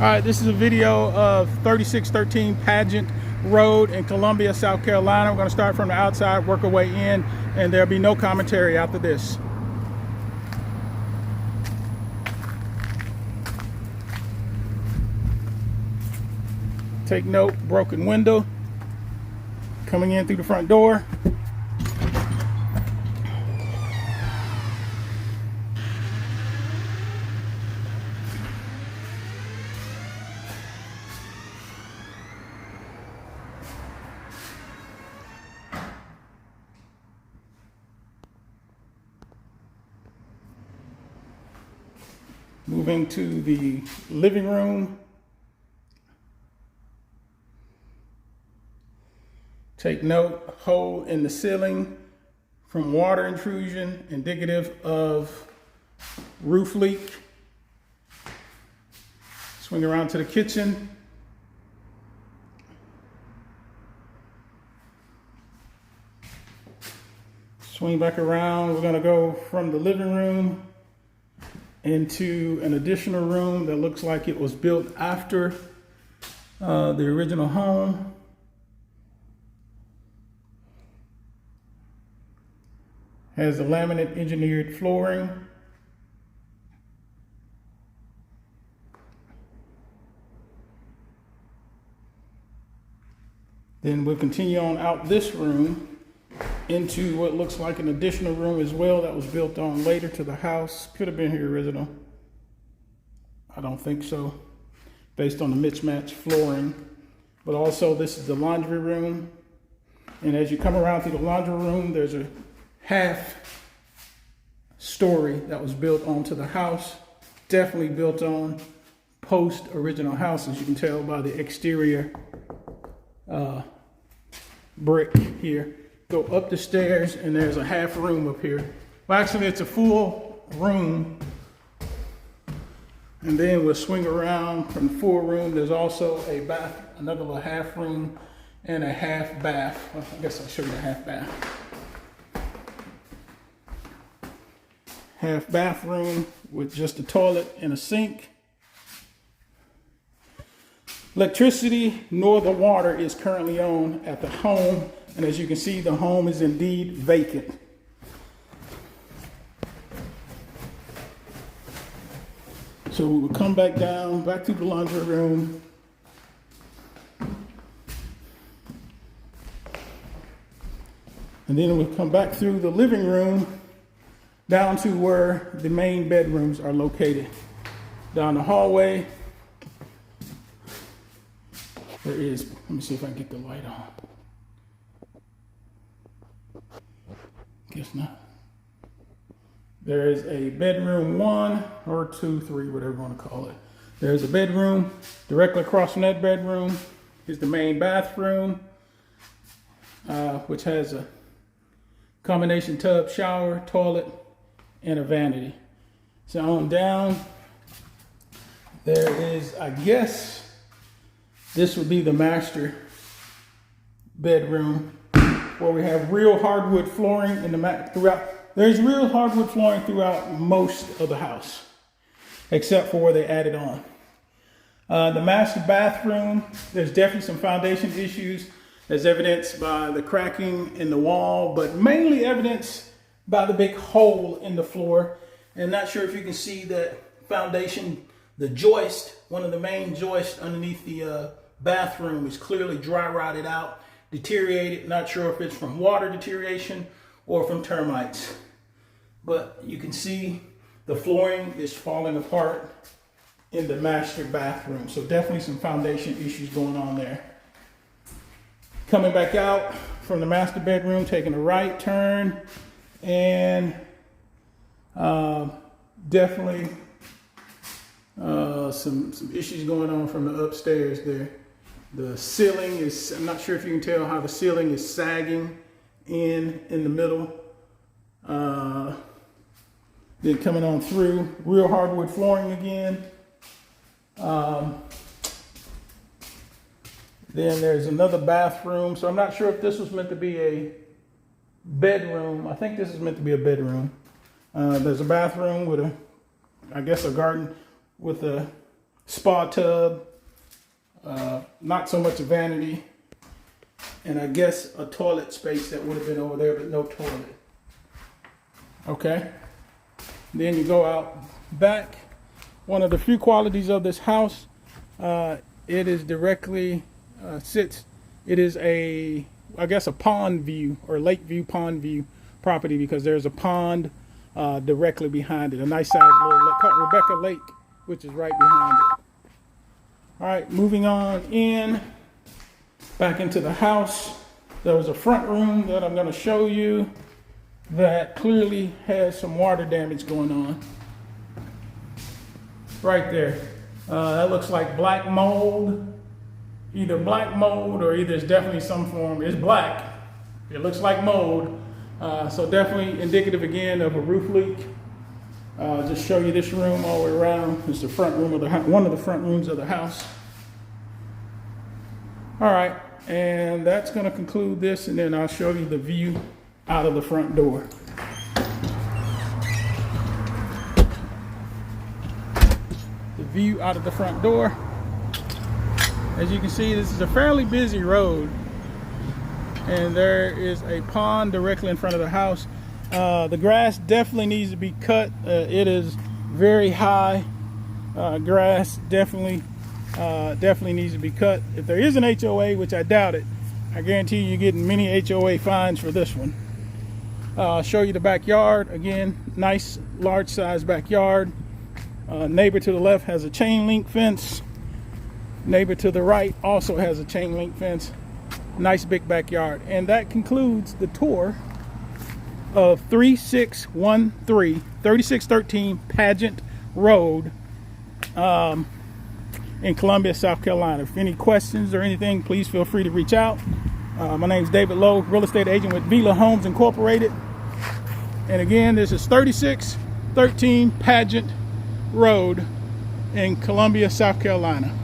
All right, this is a video of 3613 Paghett Road in Columbia, South Carolina. We're going to start from the outside, work our way in, and there'll be no commentary after this. Take note, broken window coming in through the front door. Moving to the living room. Take note, hole in the ceiling from water intrusion, indicative of roof leak. Swing around to the kitchen. Swing back around. We're gonna go from the living room into an additional room that looks like it was built after the original home. Has the laminate engineered flooring. Then we'll continue on out this room into what looks like an additional room as well that was built on later to the house. Could have been here original. I don't think so, based on the mismatched flooring. But also this is the laundry room. And as you come around through the laundry room, there's a half story that was built onto the house. Definitely built on post original house, as you can tell by the exterior brick here. Go up the stairs and there's a half room up here. Well, actually it's a full room. And then we'll swing around from the full room. There's also a bath, another little half room and a half bath. Well, I guess I'll show you the half bath. Half bathroom with just a toilet and a sink. Electricity nor the water is currently on at the home. And as you can see, the home is indeed vacant. So we will come back down, back to the laundry room. And then we'll come back through the living room down to where the main bedrooms are located. Down the hallway, there is, let me see if I can get the light on. Guess not. There is a bedroom 1 or 2, 3, whatever you want to call it. There's a bedroom. Directly across from that bedroom is the main bathroom, which has a combination tub, shower, toilet, and a vanity. So on down, there is, I guess, this would be the master bedroom, where we have real hardwood flooring in the throughout. There's real hardwood flooring throughout most of the house, except for where they added on. The master bathroom, there's definitely some foundation issues, as evidenced by the cracking in the wall, but mainly evidenced by the big hole in the floor. And not sure if you can see that foundation, the joist, one of the main joists underneath the bathroom is clearly dry rotted out, deteriorated. Not sure if it's from water deterioration or from termites. But you can see the flooring is falling apart in the master bathroom. So definitely some foundation issues going on there. Coming back out from the master bedroom, taking a right turn, and definitely some issues going on from the upstairs there. The ceiling is, I'm not sure if you can tell how the ceiling is sagging in the middle. Then coming on through, real hardwood flooring again. Then there's another bathroom. So I'm not sure if this was meant to be a bedroom. I think this is meant to be a bedroom. There's a bathroom with I guess a garden with a spa tub, not so much a vanity, and I guess a toilet space that would have been over there, but no toilet. Okay. Then you go out back. One of the few qualities of this house, it is directly it is I guess a pond view or lake view, pond view property, because there's a pond directly behind it. A nice sized little lake called Rebecca Lake, which is right behind it. All right, moving on back into the house. There was a front room that I'm going to show you that clearly has some water damage going on. Right there. That looks like black mold. Either black mold or either it's definitely some form. It's black. It looks like mold. So definitely indicative again of a roof leak. Just show you this room all the way around. It's the front room of the house, one of the front rooms of the house. All right, and that's going to conclude this, and then I'll show you the view out of the front door. The view out of the front door. As you can see, this is a fairly busy road, and there is a pond directly in front of the house. The grass definitely needs to be cut. It is very high grass. Definitely needs to be cut. If there is an HOA, which I doubt it, I guarantee you're getting many HOA fines for this one. I'll show you the backyard. Again, nice large size backyard. Neighbor to the left has a chain link fence. Neighbor to the right also has a chain link fence. Nice big backyard. And that concludes the tour of 3613 Paghett Road in Columbia, South Carolina. If any questions or anything, please feel free to reach out. My name is David Lowe, real estate agent with Vylla Homes Incorporated. And again, this is 3613 Paghett Road in Columbia, South Carolina.